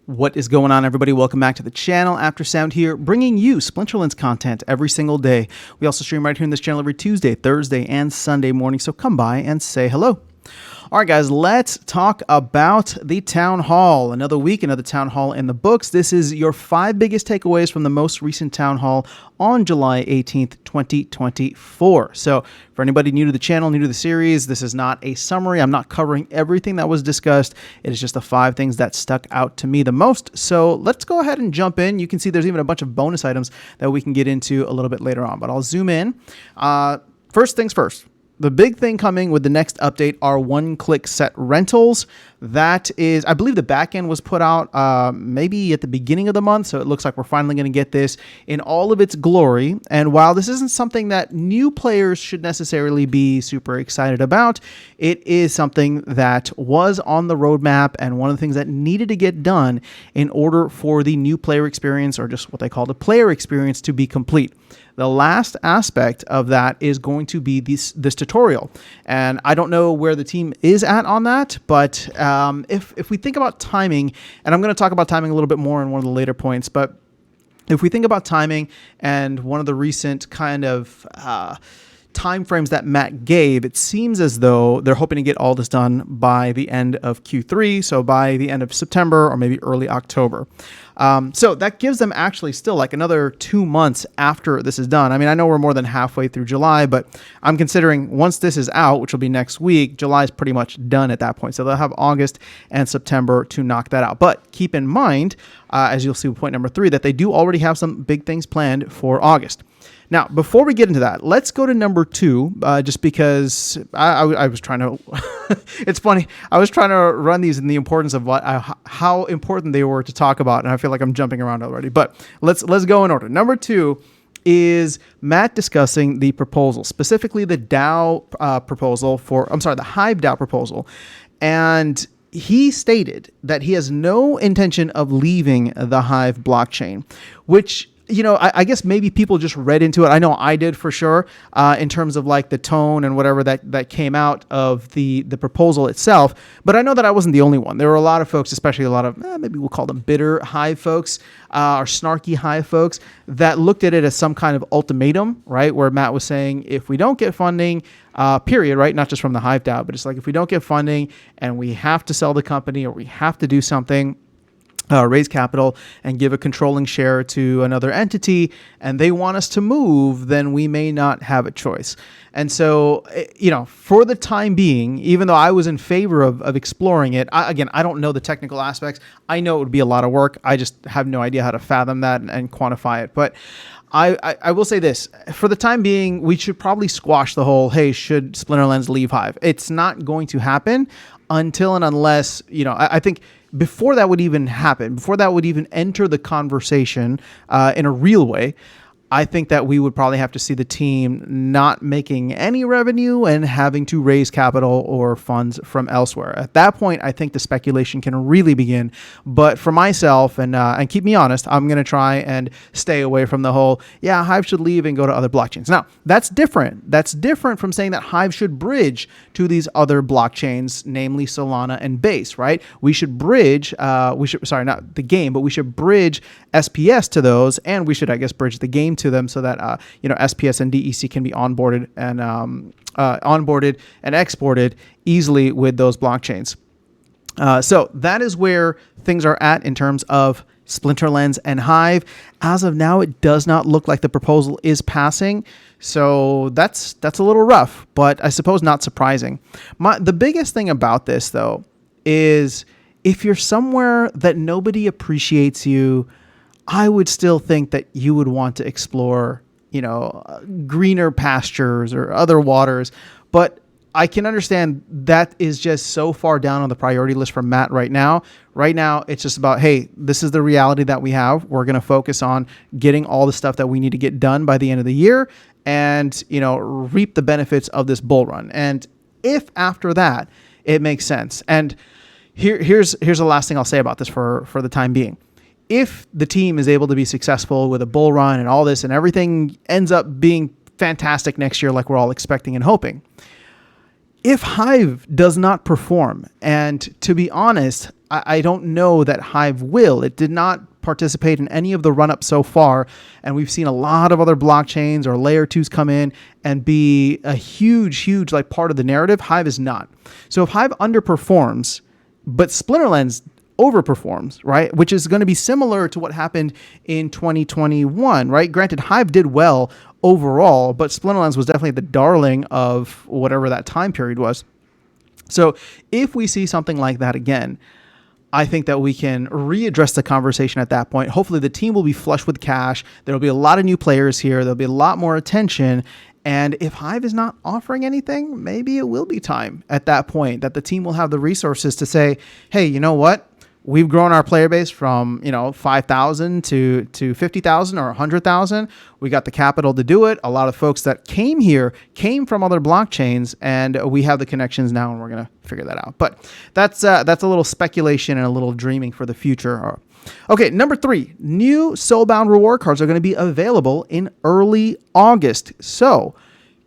What is going on, everybody? Welcome back to the channel. After Sound here, bringing you Splinterlands content every single day. We also stream right here in this channel every Tuesday, Thursday, and Sunday morning, so come by and say hello. All right, guys, let's talk about the Town Hall. Another week, another Town Hall in the books. This is your 5 biggest takeaways from the most recent Town Hall on July 18th, 2024. So for anybody new to the channel, new to the series, this is not a summary. I'm not covering everything that was discussed. It is just the 5 things that stuck out to me the most. So let's go ahead and jump in. You can see there's even a bunch of bonus items that we can get into a little bit later on, but I'll zoom in. First things first. The big thing coming with the next update are one-click set rentals. That is, I believe the back end was put out maybe at the beginning of the month, so it looks like we're finally going to get this in all of its glory. And while this isn't something that new players should necessarily be super excited about, it is something that was on the roadmap and one of the things that needed to get done in order for the new player experience, or just what they call the player experience, to be complete. The last aspect of that is going to be this tutorial. And I don't know where the team is at on that, but if we think about timing, and I'm going to talk about timing a little bit more in one of the later points, but if we think about timing and one of the recent kind of time frames that Matt gave, it seems as though they're hoping to get all this done by the end of Q3, so by the end of September or maybe early October. So that gives them actually still like another 2 months after this is done. I mean, I know we're more than halfway through July, but I'm considering once this is out, which will be next week, July is pretty much done at that point. So they'll have August and September to knock that out. But keep in mind, as you'll see with point number 3, that they do already have some big things planned for August. Now, before we get into that, let's go to number 2, just because I was trying to, it's funny, I was trying to run these in the importance of how important they were to talk about, and I feel like I'm jumping around already, but let's go in order. Number 2 is Matt discussing the proposal, specifically the DAO proposal the Hive DAO proposal, and he stated that he has no intention of leaving the Hive blockchain, which, you know, I guess maybe people just read into it. I know I did for sure, in terms of like the tone and whatever that came out of the proposal itself. But I know that I wasn't the only one. There were a lot of folks, especially a lot of, maybe we'll call them bitter Hive folks, or snarky Hive folks, that looked at it as some kind of ultimatum, right? Where Matt was saying, if we don't get funding, period, right? Not just from the Hive DAO, but it's like, if we don't get funding and we have to sell the company or we have to do something, raise capital and give a controlling share to another entity, and they want us to move, then we may not have a choice. And so, you know, for the time being, even though I was in favor of exploring it, again, I don't know the technical aspects. I know it would be a lot of work. I just have no idea how to fathom that and quantify it. But I will say this, for the time being, we should probably squash the whole, hey, should Splinterlands leave Hive? It's not going to happen until and unless, you know, I think before that would even happen, before that would even enter the conversation in a real way, I think that we would probably have to see the team not making any revenue and having to raise capital or funds from elsewhere. At that point, I think the speculation can really begin. But for myself, and keep me honest, I'm going to try and stay away from the whole, yeah, Hive should leave and go to other blockchains. Now, that's different. That's different from saying that Hive should bridge to these other blockchains, namely Solana and Base, right? We should bridge, not the game, but we should bridge SPS to those, and we should, I guess, bridge the game to them so that you know, SPS and DEC can be onboarded and exported easily with those blockchains. So that is where things are at in terms of Splinterlands and Hive. As of now, it does not look like the proposal is passing, so that's a little rough, but I suppose not surprising. The biggest thing about this, though, is if you're somewhere that nobody appreciates you, I would still think that you would want to explore, you know, greener pastures or other waters. But I can understand that is just so far down on the priority list for Matt right now. Right now, it's just about, hey, this is the reality that we have. We're going to focus on getting all the stuff that we need to get done by the end of the year and, you know, reap the benefits of this bull run. And if after that, it makes sense. And here's the last thing I'll say about this for the time being. If the team is able to be successful with a bull run and all this and everything ends up being fantastic next year like we're all expecting and hoping, if Hive does not perform, and to be honest, I don't know that Hive will. It did not participate in any of the run-up so far, and we've seen a lot of other blockchains or layer 2s come in and be a huge like part of the narrative. Hive is not. So if Hive underperforms, but Splinterlands overperforms, right, which is going to be similar to what happened in 2021, right? Granted, Hive did well overall, but Splinterlands was definitely the darling of whatever that time period was. So if we see something like that again, I think that we can readdress the conversation at that point. Hopefully the team will be flush with cash. There'll be a lot of new players here. There'll be a lot more attention. And if Hive is not offering anything, maybe it will be time at that point that the team will have the resources to say, hey, you know what? We've grown our player base from, 5,000 to 50,000 or 100,000. We got the capital to do it. A lot of folks that came here came from other blockchains, and we have the connections now, and we're going to figure that out. But that's a little speculation and a little dreaming for the future. Okay, number 3, new Soulbound reward cards are going to be available in early August. So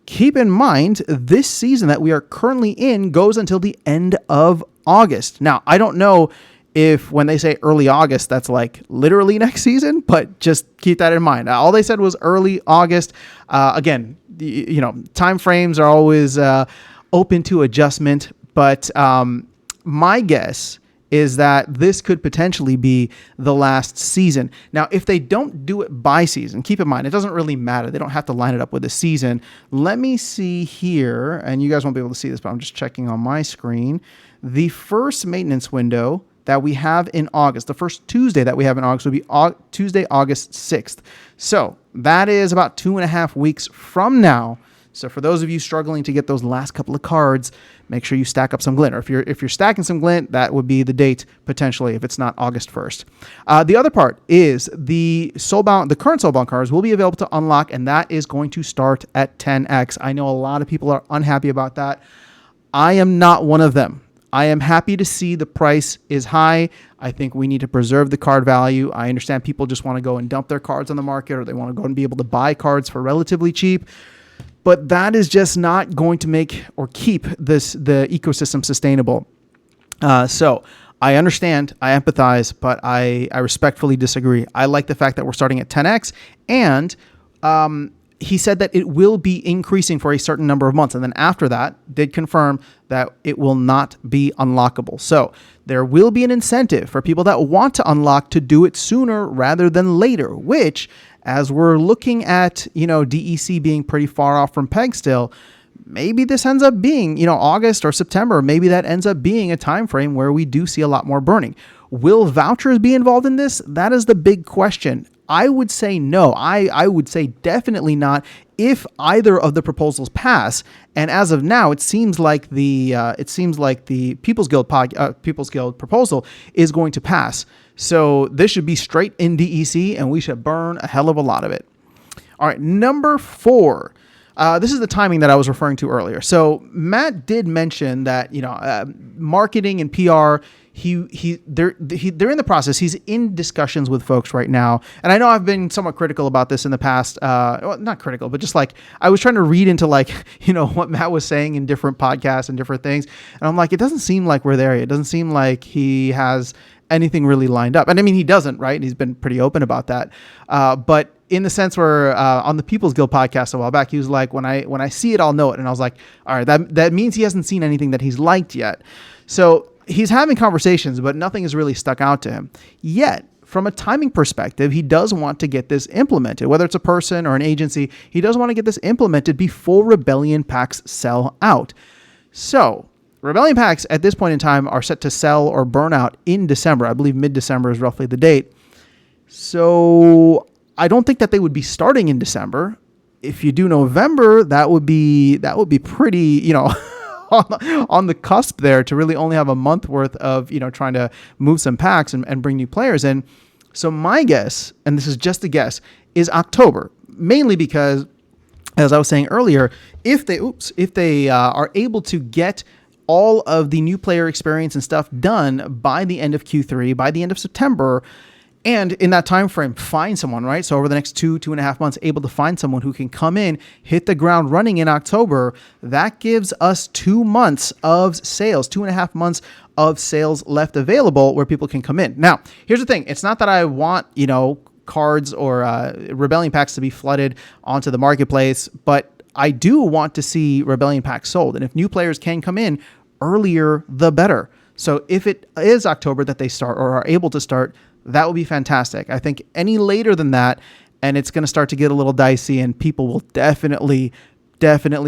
keep in mind, this season that we are currently in goes until the end of August. Now, I don't know if when they say early August, that's like literally next season, but just keep that in mind. All they said was early August. Again, time frames are always open to adjustment, but my guess is that this could potentially be the last season. Now, if they don't do it by season, keep in mind, it doesn't really matter. They don't have to line it up with the season. Let me see here, and you guys won't be able to see this, but I'm just checking on my screen. The first maintenance window that we have in August, the first Tuesday that we have in August would be Tuesday, August 6th. So that is about 2.5 weeks from now. So for those of you struggling to get those last couple of cards, make sure you stack up some glint. Or if you're stacking some glint, that would be the date potentially if it's not August 1st. The other part is the current Soulbound cards will be available to unlock, and that is going to start at 10x. I know a lot of people are unhappy about that. I am not one of them. I am happy to see the price is high. I think we need to preserve the card value. I understand people just want to go and dump their cards on the market, or they want to go and be able to buy cards for relatively cheap. But that is just not going to make or keep the ecosystem sustainable. So I understand, I empathize, but I respectfully disagree. I like the fact that we're starting at 10x, and he said that it will be increasing for a certain number of months. And then after that, did confirm that it will not be unlockable. So there will be an incentive for people that want to unlock to do it sooner rather than later, which, as we're looking at, DEC being pretty far off from peg still, maybe this ends up being, August or September. Maybe that ends up being a time frame where we do see a lot more burning. Will vouchers be involved in this? That is the big question. I would say no. I would say definitely not if either of the proposals pass. And as of now, it seems like the People's Guild proposal is going to pass. So this should be straight in DEC, and we should burn a hell of a lot of it. All right, number 4. This is the timing that I was referring to earlier. So Matt did mention that marketing and PR. They're in the process. He's in discussions with folks right now. And I know I've been somewhat critical about this in the past. Well, not critical, but just like I was trying to read into what Matt was saying in different podcasts and different things. And I'm like, it doesn't seem like we're there yet. It doesn't seem like he has anything really lined up. And I mean, he doesn't, right? He's been pretty open about that. But in the sense where on the People's Guild podcast a while back, he was like, when I see it, I'll know it. And I was like, all right, that means he hasn't seen anything that he's liked yet. So he's having conversations, but nothing has really stuck out to him. Yet, from a timing perspective, he does want to get this implemented. Whether it's a person or an agency, he does want to get this implemented before Rebellion packs sell out. So, Rebellion packs at this point in time are set to sell or burn out in December. I believe mid-December is roughly the date. So, I don't think that they would be starting in December. If you do November, that would be pretty, on the cusp there to really only have a month worth of, trying to move some packs and bring new players in. So my guess, and this is just a guess, is October, mainly because, as I was saying earlier, if they are able to get all of the new player experience and stuff done by the end of Q3, by the end of September, And in that time frame, find someone, right? So over the next 2.5 months, able to find someone who can come in, hit the ground running in October. That gives us 2 months of sales, 2.5 months of sales left available where people can come in. Now, here's the thing. It's not that I want, cards or Rebellion packs to be flooded onto the marketplace, but I do want to see Rebellion packs sold. And if new players can come in earlier, the better. So if it is October that they start or are able to start, that would be fantastic. I think any later than that, and it's going to start to get a little dicey, and people will definitely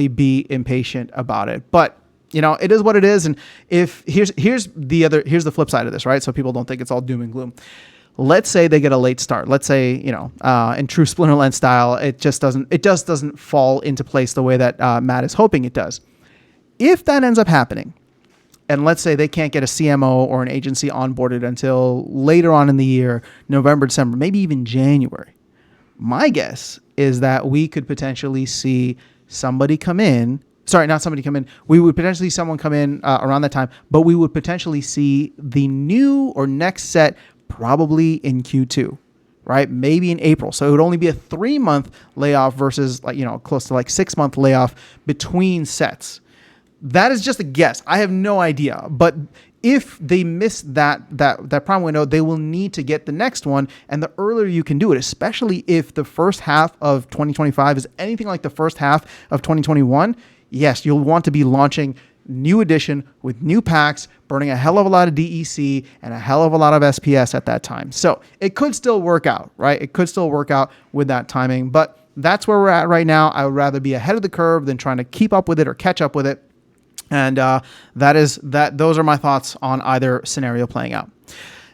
be impatient about it. But it is what it is. And if here's the flip side of this, right? So people don't think it's all doom and gloom. Let's say they get a late start. Let's say, in true Splinterlands style, it just doesn't fall into place the way that Matt is hoping it does. If that ends up happening, and let's say they can't get a CMO or an agency onboarded until later on in the year, November, December, maybe even January, my guess is that we could potentially see somebody come in. Sorry, not somebody come in. We would potentially see someone come in around that time, but we would potentially see the new or next set probably in Q2, right? Maybe in April. So it would only be a 3-month layoff versus close to 6-month layoff between sets. That is just a guess. I have no idea. But if they miss that prime window, they will need to get the next one. And the earlier you can do it, especially if the first half of 2025 is anything like the first half of 2021, yes, you'll want to be launching new edition with new packs, burning a hell of a lot of DEC and a hell of a lot of SPS at that time. So it could still work out, right? It could still work out with that timing. But that's where we're at right now. I would rather be ahead of the curve than trying to keep up with it or catch up with it. And those are my thoughts on either scenario playing out.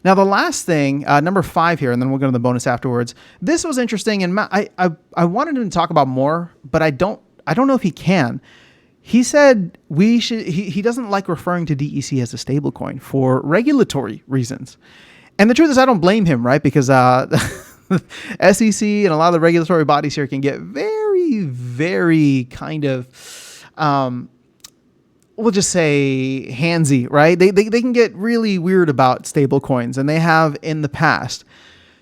Now, the last thing, number 5 here, and then we'll go to the bonus afterwards. This was interesting, and I wanted him to talk about more, but I don't know if he can. He said he doesn't like referring to DEC as a stablecoin for regulatory reasons. And the truth is, I don't blame him, right? Because SEC and a lot of the regulatory bodies here can get very, very kind of we'll just say handsy, right? They can get really weird about stable coins, and they have in the past.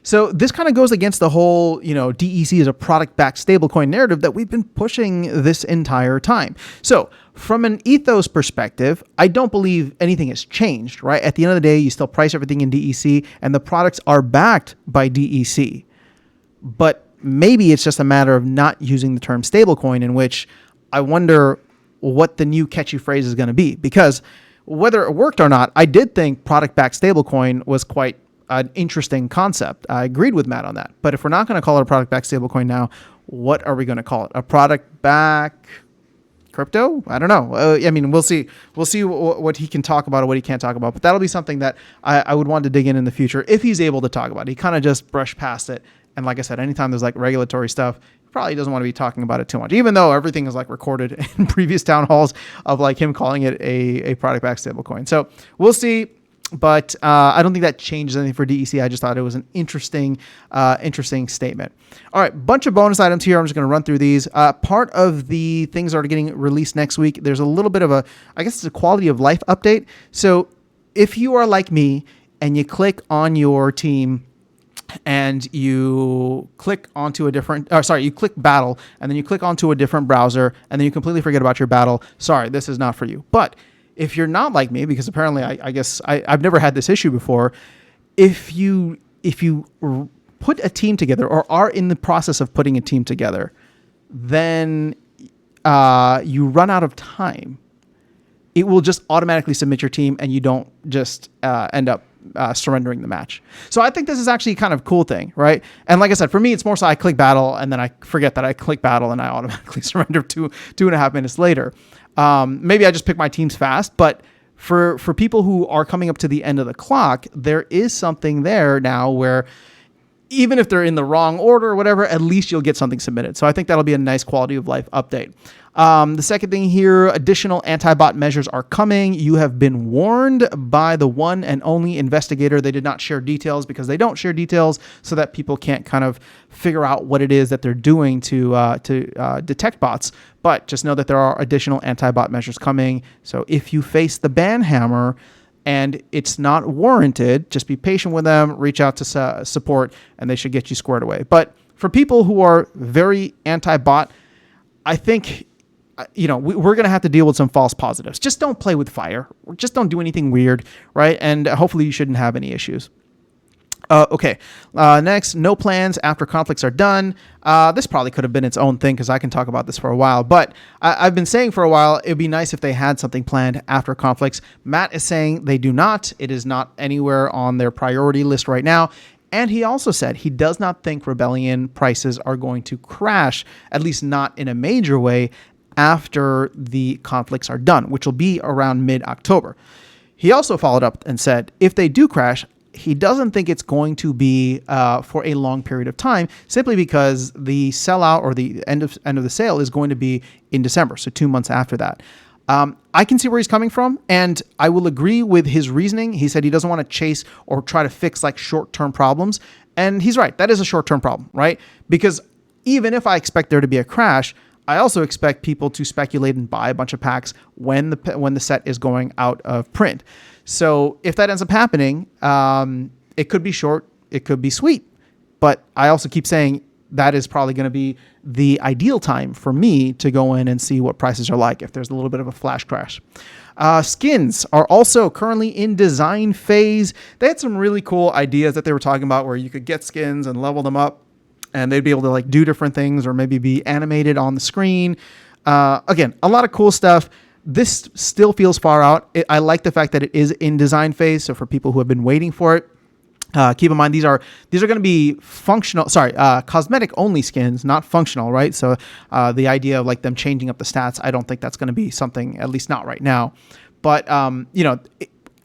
So this kind of goes against the whole, DEC is a product-backed stablecoin narrative that we've been pushing this entire time. So from an ethos perspective, I don't believe anything has changed, right? At the end of the day, you still price everything in DEC, and the products are backed by DEC. But maybe it's just a matter of not using the term stablecoin, in which I wonder what the new catchy phrase is going to be. Because whether it worked or not, I did think product-backed stablecoin was quite an interesting concept. I agreed with Matt on that. But if we're not going to call it a product-backed stablecoin now, what are we going to call it? A product-backed crypto? I don't know. We'll see. We'll see what he can talk about or what he can't talk about. But that'll be something that I would want to dig in the future if he's able to talk about it. He kind of just brushed past it. And like I said, anytime there's regulatory stuff, he probably doesn't want to be talking about it too much, even though everything is recorded in previous town halls of him calling it a product-backed stablecoin. So we'll see. But I don't think that changes anything for DEC. I just thought it was an interesting statement. All right, bunch of bonus items here. I'm just going to run through these. Part of the things that are getting released next week, there's a little bit of it's a quality of life update. So if you are like me and you click on your team and you click onto you click battle, and then you click onto a different browser, and then you completely forget about your battle. Sorry, this is not for you. But if you're not like me, because apparently I guess I've never had this issue before, if you put a team together or are in the process of putting a team together, then you run out of time. It will just automatically submit your team, and you don't just end up surrendering the match. So I think this is actually kind of a cool thing, right? And like I said, for me, it's more so I click battle, and then I forget that I click battle, and I automatically surrender 2.5 minutes later. Maybe I just pick my teams fast, but for people who are coming up to the end of the clock, there is something there now where even if they're in the wrong order or whatever, at least you'll get something submitted. So I think that'll be a nice quality of life update. The second thing here, additional anti-bot measures are coming. You have been warned by the one and only investigator. They did not share details because they don't share details so that people can't kind of figure out what it is that they're doing to detect bots. But just know that there are additional anti-bot measures coming. So if you face the ban hammer, and it's not warranted, just be patient with them, reach out to support, and they should get you squared away. But for people who are very anti-bot, I think, we're going to have to deal with some false positives. Just don't play with fire. Just don't do anything weird, right? And hopefully you shouldn't have any issues. Okay. Next, no plans after conflicts are done. This probably could have been its own thing because I can talk about this for a while. But I've been saying for a while, it'd be nice if they had something planned after conflicts. Matt is saying they do not. It is not anywhere on their priority list right now. And he also said he does not think Rebellion prices are going to crash, at least not in a major way, after the conflicts are done, which will be around mid-October. He also followed up and said, if they do crash, he doesn't think it's going to be for a long period of time, simply because the sellout or the end of the sale is going to be in December, so 2 months after that. I can see where he's coming from, and I will agree with his reasoning. He said he doesn't want to chase or try to fix like short-term problems, and he's right. That is a short-term problem, right? Because even if I expect there to be a crash, I also expect people to speculate and buy a bunch of packs when the set is going out of print. So if that ends up happening, it could be short, it could be sweet. But I also keep saying that is probably going to be the ideal time for me to go in and see what prices are like if there's a little bit of a flash crash. Skins are also currently in design phase. They had some really cool ideas that they were talking about where you could get skins and level them up, and they'd be able to like do different things or maybe be animated on the screen. Again, a lot of cool stuff. This still feels far out. I like the fact that it is in design phase. So for people who have been waiting for it, keep in mind these are going to be cosmetic only skins, not functional, right? So the idea of like them changing up the stats, I don't think that's going to be something, at least not right now. But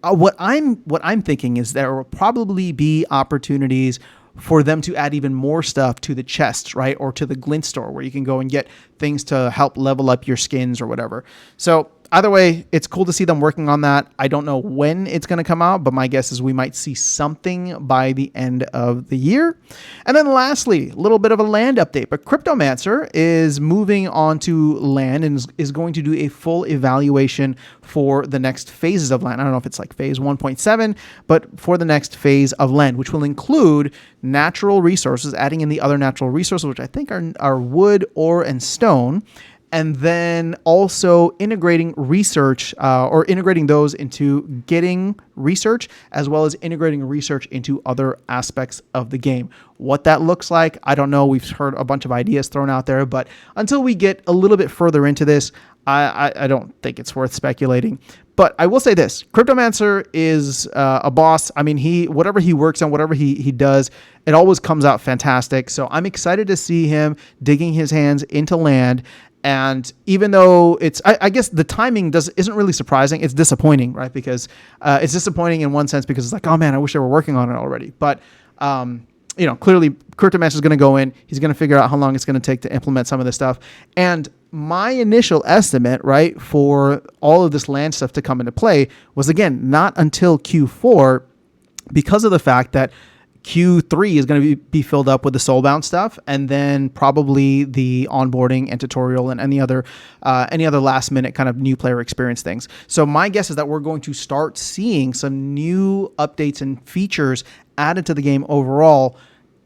what I'm thinking is there will probably be opportunities for them to add even more stuff to the chests, right? Or to the glint store where you can go and get things to help level up your skins or whatever. So either way, it's cool to see them working on that. I don't know when it's going to come out, but my guess is we might see something by the end of the year. And then lastly, a little bit of a land update, but Cryptomancer is moving on to land and is going to do a full evaluation for the next phases of land. I don't know if it's like phase 1.7, but for the next phase of land, which will include natural resources, adding in the other natural resources, which I think are wood, ore, and stone. And then also integrating research or integrating those into getting research, as well as integrating research into other aspects of the game. What that looks like, I don't know. We've heard a bunch of ideas thrown out there, but until we get a little bit further into this, I don't think it's worth speculating. But I will say this, Cryptomancer is a boss. I mean, whatever he works on, whatever he does, it always comes out fantastic. So I'm excited to see him digging his hands into land. And even though I guess the timing isn't really surprising, it's disappointing, right? Because it's disappointing in one sense because it's like, oh man, I wish they were working on it already. But clearly Cryptomancer is going to go in. He's going to figure out how long it's going to take to implement some of this stuff. And my initial estimate, right, for all of this land stuff to come into play was, again, not until Q4, because of the fact that Q3 is going to be filled up with the Soulbound stuff, and then probably the onboarding and tutorial and any other last minute kind of new player experience things. So my guess is that we're going to start seeing some new updates and features added to the game overall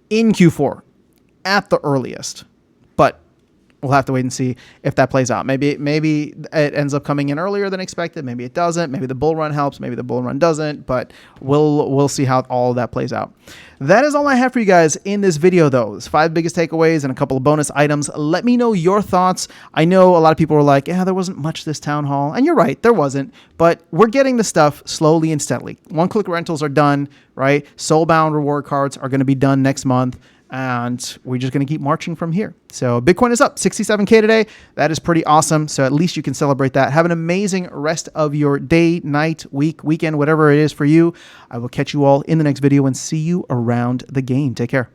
in Q4 at the earliest. But we'll have to wait and see if that plays out. Maybe it ends up coming in earlier than expected. Maybe it doesn't. Maybe the bull run helps. Maybe the bull run doesn't. But we'll see how all of that plays out. That is all I have for you guys in this video, though. It's 5 biggest takeaways and a couple of bonus items. Let me know your thoughts. I know a lot of people were like, yeah, there wasn't much this town hall. And you're right, there wasn't. But we're getting the stuff slowly and steadily. One-click rentals are done, right? Soulbound reward cards are going to be done next month. And we're just going to keep marching from here. So Bitcoin is up 67K today. That is pretty awesome. So at least you can celebrate that. Have an amazing rest of your day, night, week, weekend, whatever it is for you. I will catch you all in the next video and see you around the game. Take care.